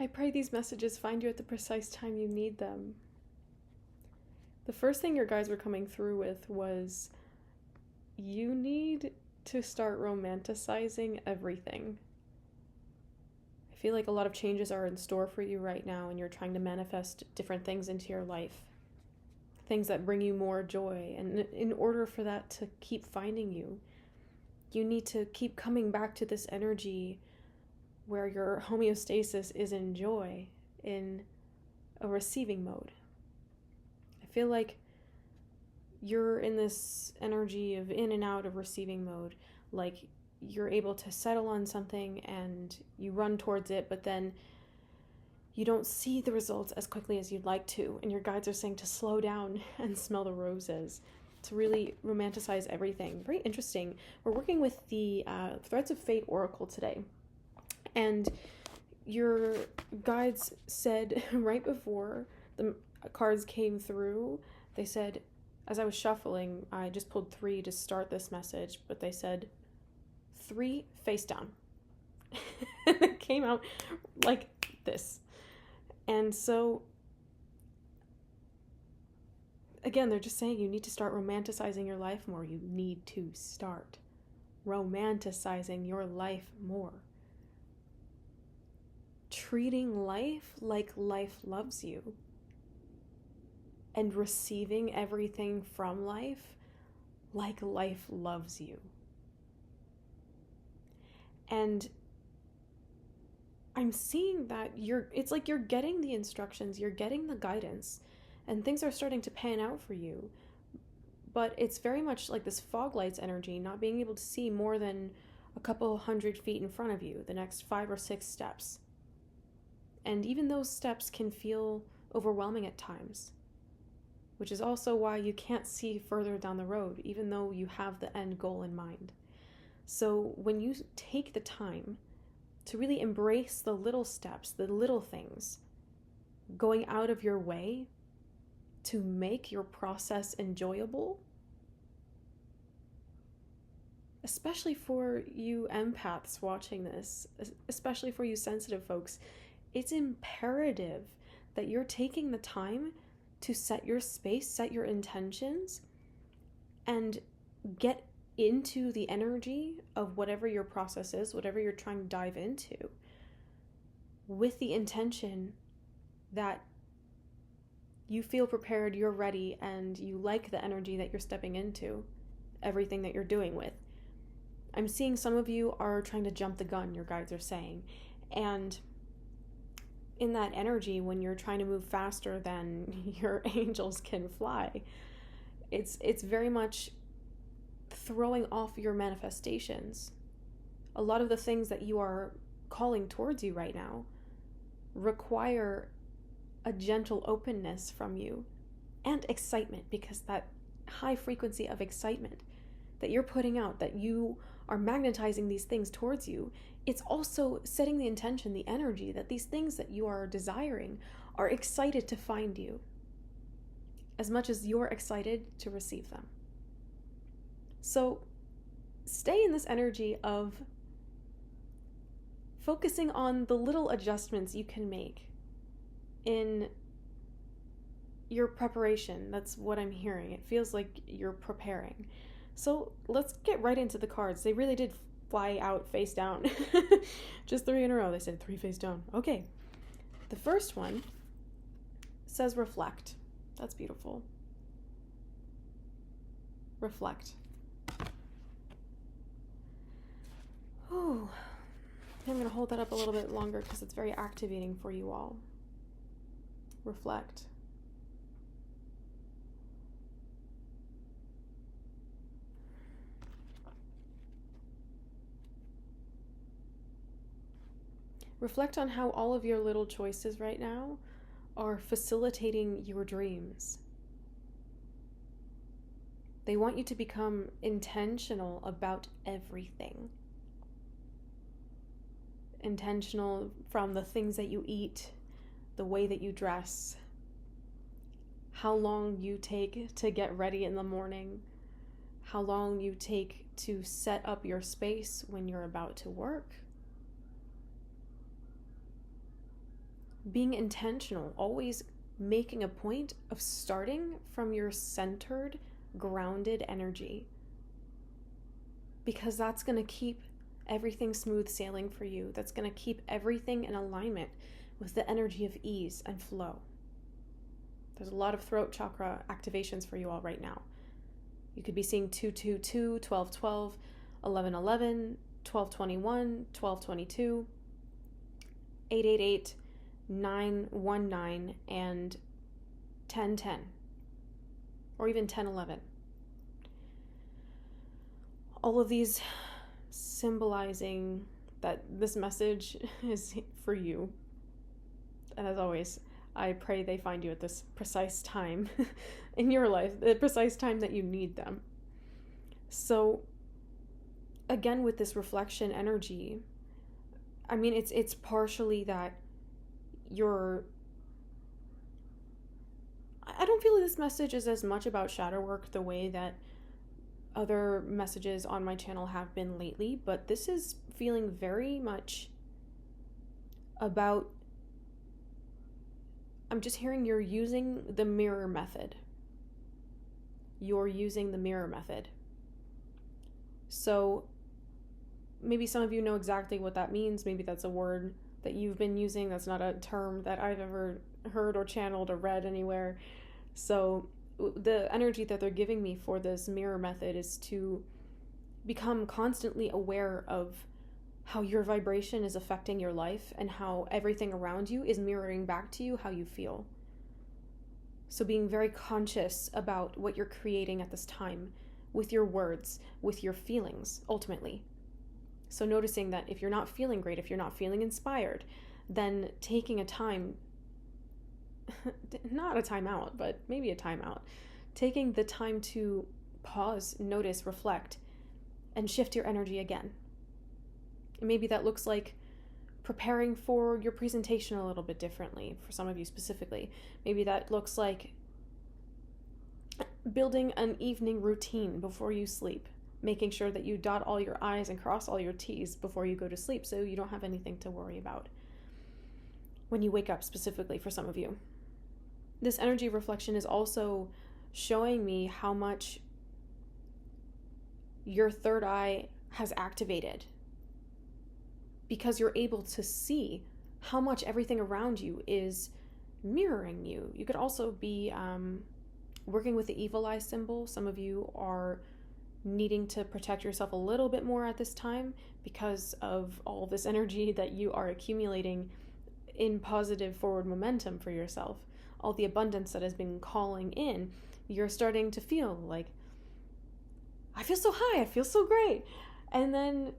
I pray these messages find you at the precise time you need them. The first thing your guides were coming through with was, you need to start romanticizing everything. I feel like a lot of changes are in store for you right now, and you're trying to manifest different things into your life. Things that bring you more joy. And in order for that to keep finding you, you need to keep coming back to this energy where your homeostasis is in joy, in a receiving mode. I feel like you're in this energy of in and out of receiving mode, like you're able to settle on something and you run towards it, but then you don't see the results as quickly as you'd like to, and your guides are saying to slow down and smell the roses, to really romanticize everything. Very interesting. We're working with the Threads of Fate Oracle today, and your guides said right before the cards came through, they said, as I was shuffling, I just pulled 3 to start this message, but they said 3 face down. It came out like this. And so, again, they're just saying you need to start romanticizing your life more. You need to start romanticizing your life more. Treating life like life loves you. And receiving everything from life like life loves you. And I'm seeing that it's like you're getting the instructions, you're getting the guidance, and things are starting to pan out for you. But it's very much like this fog lights energy, not being able to see more than a couple 100 feet in front of you, the next 5 or 6 steps. And even those steps can feel overwhelming at times, which is also why you can't see further down the road, even though you have the end goal in mind. So when you take the time to really embrace the little steps, the little things, going out of your way to make your process enjoyable, especially for you empaths watching this, especially for you sensitive folks, it's imperative that you're taking the time to set your space, set your intentions, and get into the energy of whatever your process is, whatever you're trying to dive into, with the intention that you feel prepared, you're ready, and you like the energy that you're stepping into, everything that you're doing with. I'm seeing some of you are trying to jump the gun, your guides are saying, and in that energy, when you're trying to move faster than your angels can fly, it's very much throwing off your manifestations. A lot of the things that you are calling towards you right now require a gentle openness from you and excitement, because that high frequency of excitement that you're putting out, that you are magnetizing these things towards you, it's also setting the intention, the energy, that these things that you are desiring are excited to find you as much as you're excited to receive them. So stay in this energy of focusing on the little adjustments you can make in your preparation. That's what I'm hearing. It feels like you're preparing. So let's get right into the cards. They really did fly out face down. Just 3 in a row. They said 3 face down. Okay. The first one says reflect. That's beautiful. Reflect. Ooh. I'm going to hold that up a little bit longer because it's very activating for you all. Reflect. Reflect on how all of your little choices right now are facilitating your dreams. They want you to become intentional about everything. Intentional from the things that you eat, the way that you dress, how long you take to get ready in the morning, how long you take to set up your space when you're about to work. being intentional, always making a point of starting from your centered, grounded energy, because that's going to keep everything smooth sailing for you. That's going to keep everything in alignment with the energy of ease and flow. There's a lot of throat chakra activations for you all right now. You could be seeing 222, 1212, 1111, 1221, 1222, 888, 919, and 1010, or even 1011. All of these symbolizing that this message is for you. And as always, I pray they find you at this precise time in your life, the precise time that you need them. So again, with this reflection energy, I mean, it's partially that I don't feel this message is as much about shadow work the way that other messages on my channel have been lately, but this is feeling very much about, I'm just hearing you're using the mirror method. You're using the mirror method. So maybe some of you know exactly what that means. Maybe that's a word that you've been using. That's not a term that I've ever heard or channeled or read anywhere. So the energy that they're giving me for this mirror method is to become constantly aware of how your vibration is affecting your life and how everything around you is mirroring back to you how you feel. So being very conscious about what you're creating at this time with your words, with your feelings, ultimately. So noticing that if you're not feeling great, if you're not feeling inspired, then taking a time, not a time out, but maybe a time out, taking the time to pause, notice, reflect, and shift your energy again. Maybe that looks like preparing for your presentation a little bit differently for some of you specifically. Maybe that looks like building an evening routine before you sleep, making sure that you dot all your I's and cross all your T's before you go to sleep so you don't have anything to worry about when you wake up, specifically for some of you. This energy reflection is also showing me how much your third eye has activated, because you're able to see how much everything around you is mirroring you. You could also be working with the evil eye symbol. Some of you are needing to protect yourself a little bit more at this time because of all this energy that you are accumulating in positive forward momentum for yourself. All the abundance that has been calling in, you're starting to feel like, I feel so high, I feel so great. And then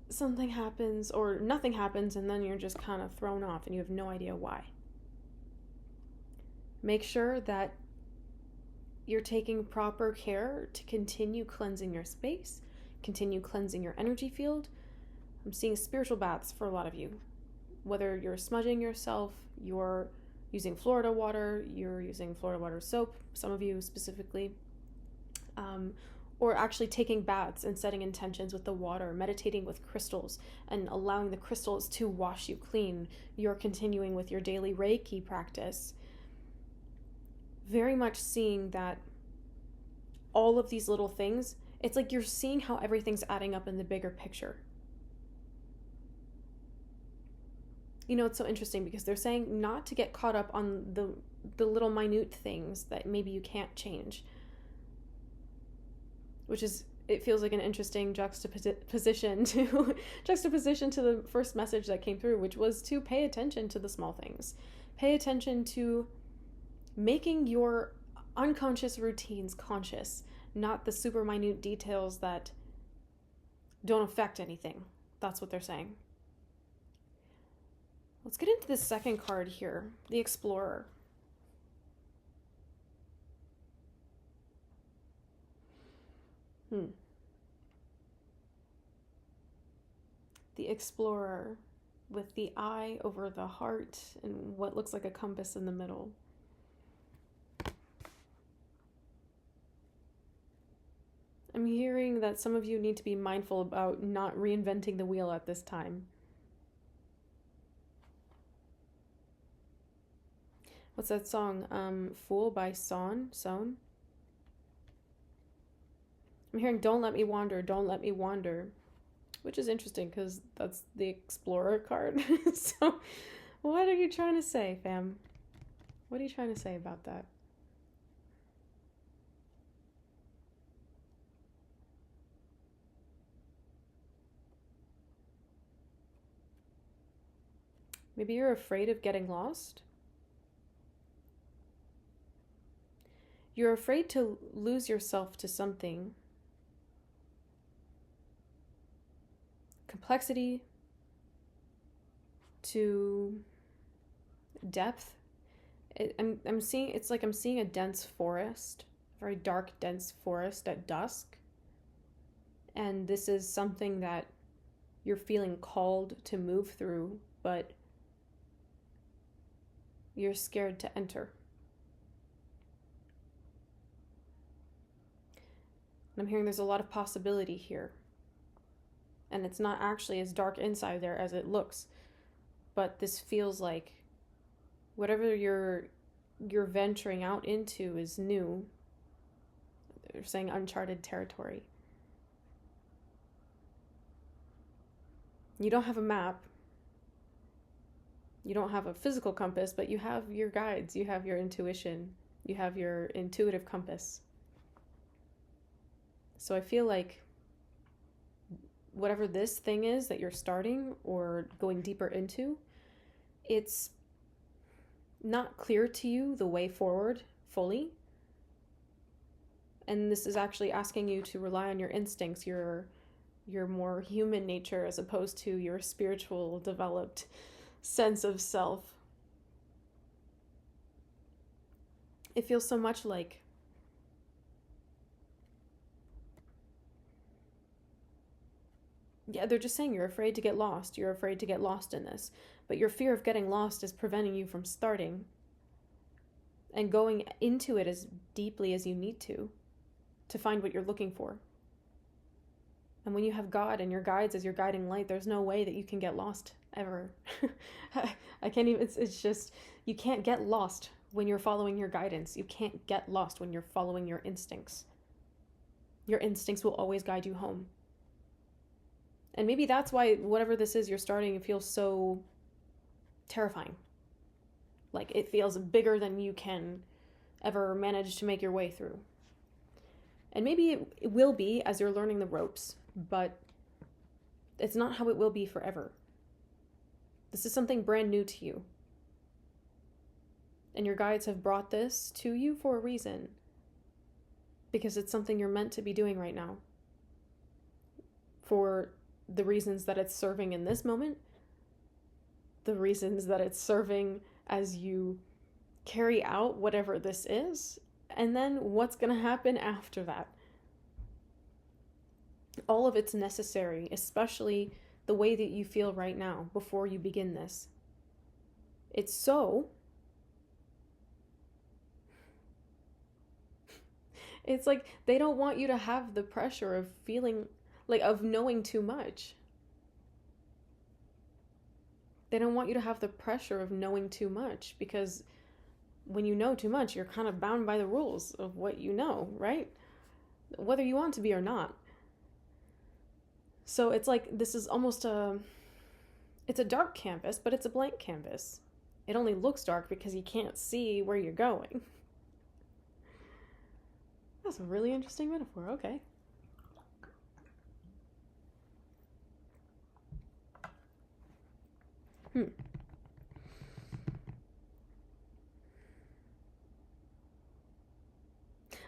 something happens or nothing happens, and then you're just kind of thrown off and you have no idea why. Make sure that you're taking proper care to continue cleansing your space, continue cleansing your energy field. I'm seeing spiritual baths for a lot of you. Whether you're smudging yourself, you're using Florida water, you're using Florida water soap, some of you specifically, or actually taking baths and setting intentions with the water, meditating with crystals and allowing the crystals to wash you clean. You're continuing with your daily Reiki practice. Very much seeing that all of these little things, it's like you're seeing how everything's adding up in the bigger picture. You know, it's so interesting because they're saying not to get caught up on the little minute things that maybe you can't change. Which is, it feels like an interesting juxtaposition to the first message that came through, which was to pay attention to the small things. Pay attention to making your unconscious routines conscious, not the super minute details that don't affect anything. That's what they're saying. Let's get into the second card here, the Explorer. The Explorer with the eye over the heart and what looks like a compass in the middle. I'm hearing that some of you need to be mindful about not reinventing the wheel at this time. What's that song? Fool by Son. I'm hearing Don't Let Me Wander, Don't Let Me Wander, which is interesting because that's the Explorer card. So what are you trying to say, fam? What are you trying to say about that? Maybe you're afraid of getting lost. You're afraid to lose yourself to something. Complexity, to depth. I'm seeing, it's like I'm seeing a dense forest, very dark, dense forest at dusk. And this is something that you're feeling called to move through, but you're scared to enter. And I'm hearing there's a lot of possibility here. And it's not actually as dark inside there as it looks. But this feels like whatever you're venturing out into is new. They're saying uncharted territory. You don't have a map. You don't have a physical compass, but you have your guides. You have your intuition. You have your intuitive compass. So I feel like whatever this thing is that you're starting or going deeper into, it's not clear to you the way forward fully. And this is actually asking you to rely on your instincts, your more human nature, as opposed to your spiritual developed sense of self. It feels so much like they're just saying you're afraid to get lost. You're afraid to get lost in this. But your fear of getting lost is preventing you from starting and going into it as deeply as you need to find what you're looking for. And when you have God and your guides as your guiding light, there's no way that you can get lost ever. I can't even, it's just, you can't get lost when you're following your guidance. You can't get lost when you're following your instincts. Your instincts will always guide you home. And maybe that's why whatever this is you're starting, it feels so terrifying. Like it feels bigger than you can ever manage to make your way through. And maybe it will be as you're learning the ropes, but it's not how it will be forever. This is something brand new to you. And your guides have brought this to you for a reason. Because it's something you're meant to be doing right now. For the reasons that it's serving in this moment, the reasons that it's serving as you carry out whatever this is, and then what's going to happen after that. All of it's necessary, especially the way that you feel right now before you begin this. It's so... It's like they don't want you to have the pressure of feeling... of knowing too much. They don't want you to have the pressure of knowing too much, because when you know too much, you're kind of bound by the rules of what you know, right? Whether you want to be or not. So it's like, this is almost it's a dark canvas, but it's a blank canvas. It only looks dark because you can't see where you're going. That's a really interesting metaphor, okay.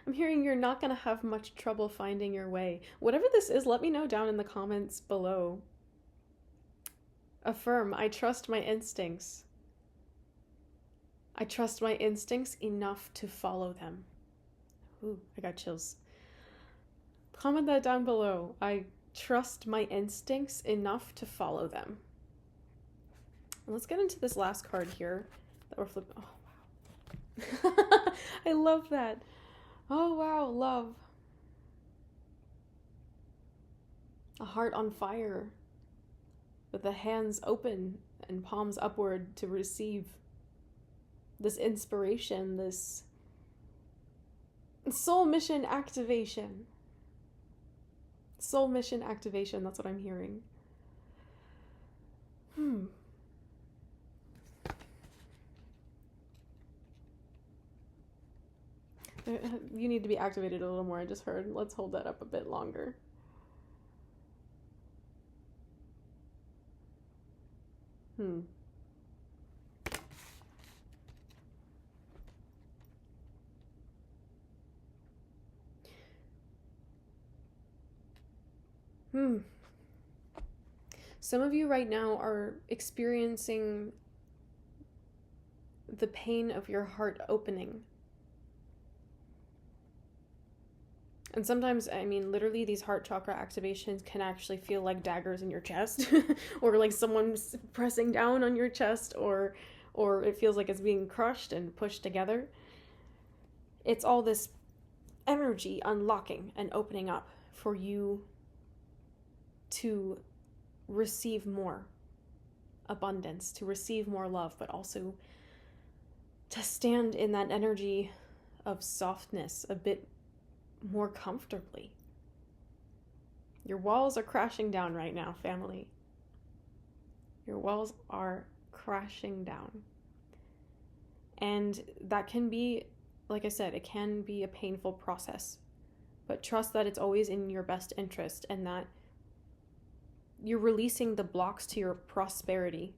I'm hearing you're not going to have much trouble finding your way. Whatever this is, let me know down in the comments below. Affirm, I trust my instincts. I trust my instincts enough to follow them. Ooh, I got chills. Comment that down below. I trust my instincts enough to follow them. Let's get into this last card here that we're flipping. Oh, wow. I love that. Oh, wow, love. A heart on fire with the hands open and palms upward to receive this inspiration, this soul mission activation. Soul mission activation, that's what I'm hearing. You need to be activated a little more, I just heard. Let's hold that up a bit longer. Some of you right now are experiencing the pain of your heart opening. And sometimes, I mean, literally these heart chakra activations can actually feel like daggers in your chest or like someone's pressing down on your chest, or it feels like it's being crushed and pushed together. It's all this energy unlocking and opening up for you to receive more abundance, to receive more love, but also to stand in that energy of softness a bit more comfortably. Your walls are crashing down right now, family. Your walls are crashing down. And that can be, like I said, it can be a painful process. But trust that it's always in your best interest, and that you're releasing the blocks to your prosperity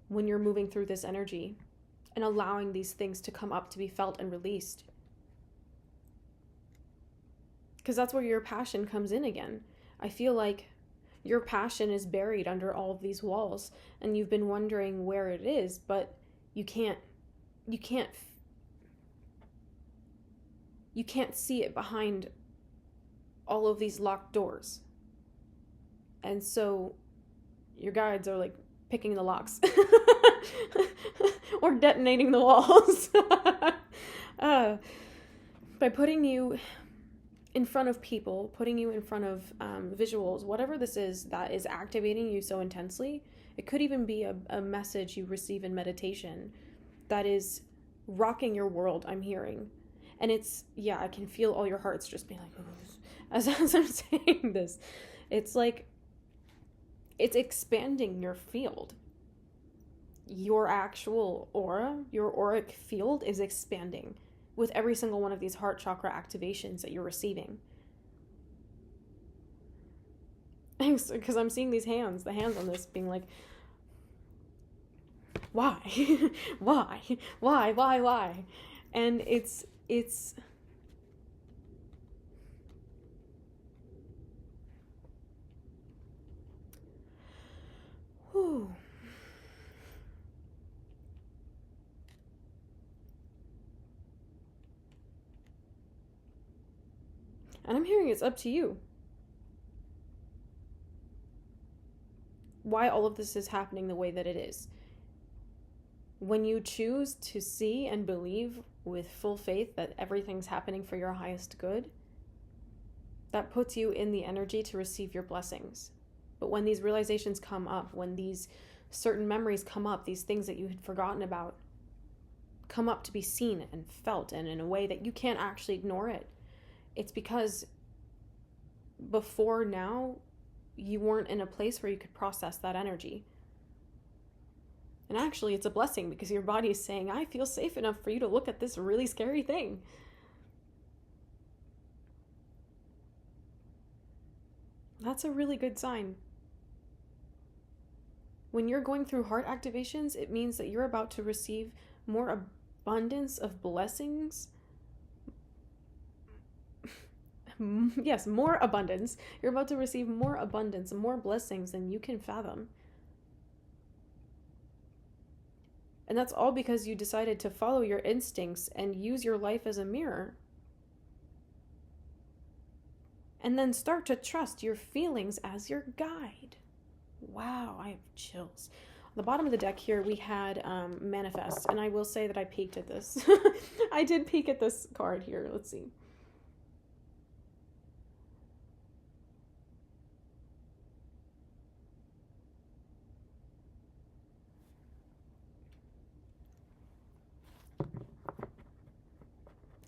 when you're moving through this energy and allowing these things to come up to be felt and released. Because that's where your passion comes in again. I feel like your passion is buried under all of these walls, and you've been wondering where it is, but you can't see it behind all of these locked doors. And so your guides are like picking the locks or detonating the walls by putting you in front of people, putting you in front of visuals, whatever this is that is activating you so intensely. It could even be a message you receive in meditation that is rocking your world, I'm hearing. And it's, yeah, I can feel all your hearts just being like, as I'm saying this. It's like, it's expanding your field. Your actual aura, your auric field is expanding with every single one of these heart chakra activations that you're receiving. Because I'm seeing these hands, the hands on this being like, why? Why? And it's whew. And I'm hearing it's up to you. Why all of this is happening the way that it is. When you choose to see and believe with full faith that everything's happening for your highest good, that puts you in the energy to receive your blessings. But when these realizations come up, when these certain memories come up, these things that you had forgotten about come up to be seen and felt, and in a way that you can't actually ignore it, it's because before now, you weren't in a place where you could process that energy. And actually, it's a blessing because your body is saying, I feel safe enough for you to look at this really scary thing. That's a really good sign. When you're going through heart activations, it means that you're about to receive more abundance of blessings. Yes, more abundance. You're about to receive more abundance and more blessings than you can fathom. And that's all because you decided to follow your instincts and use your life as a mirror. And then start to trust your feelings as your guide. Wow, I have chills. On the bottom of the deck here, we had Manifest. And I will say that I peeked at this. I did peek at this card here. Let's see.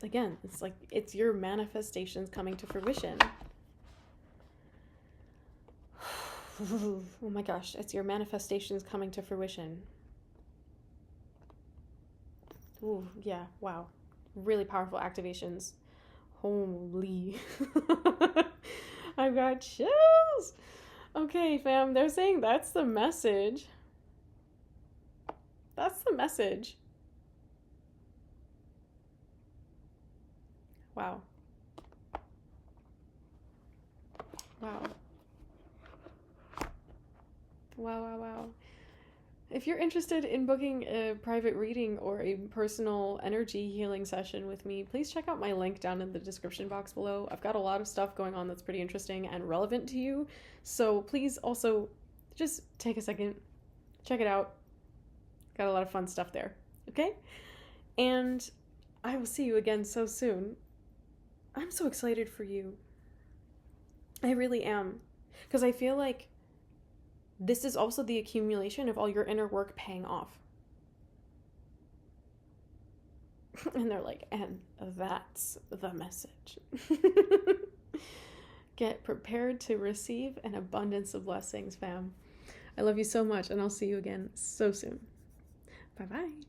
again, it's like it's your manifestations coming to fruition. Oh my gosh, it's your manifestations coming to fruition. Ooh, yeah, wow. Really powerful activations. Holy. I've got chills. Okay, fam, they're saying that's the message. That's the message. Wow. Wow. Wow, wow, wow. If you're interested in booking a private reading or a personal energy healing session with me, please check out my link down in the description box below. I've got a lot of stuff going on that's pretty interesting and relevant to you. So please also just take a second, check it out. Got a lot of fun stuff there. Okay? And I will see you again so soon. I'm so excited for you. I really am. Because I feel like this is also the accumulation of all your inner work paying off. And they're like, and that's the message. Get prepared to receive an abundance of blessings, fam. I love you so much, and I'll see you again so soon. Bye-bye.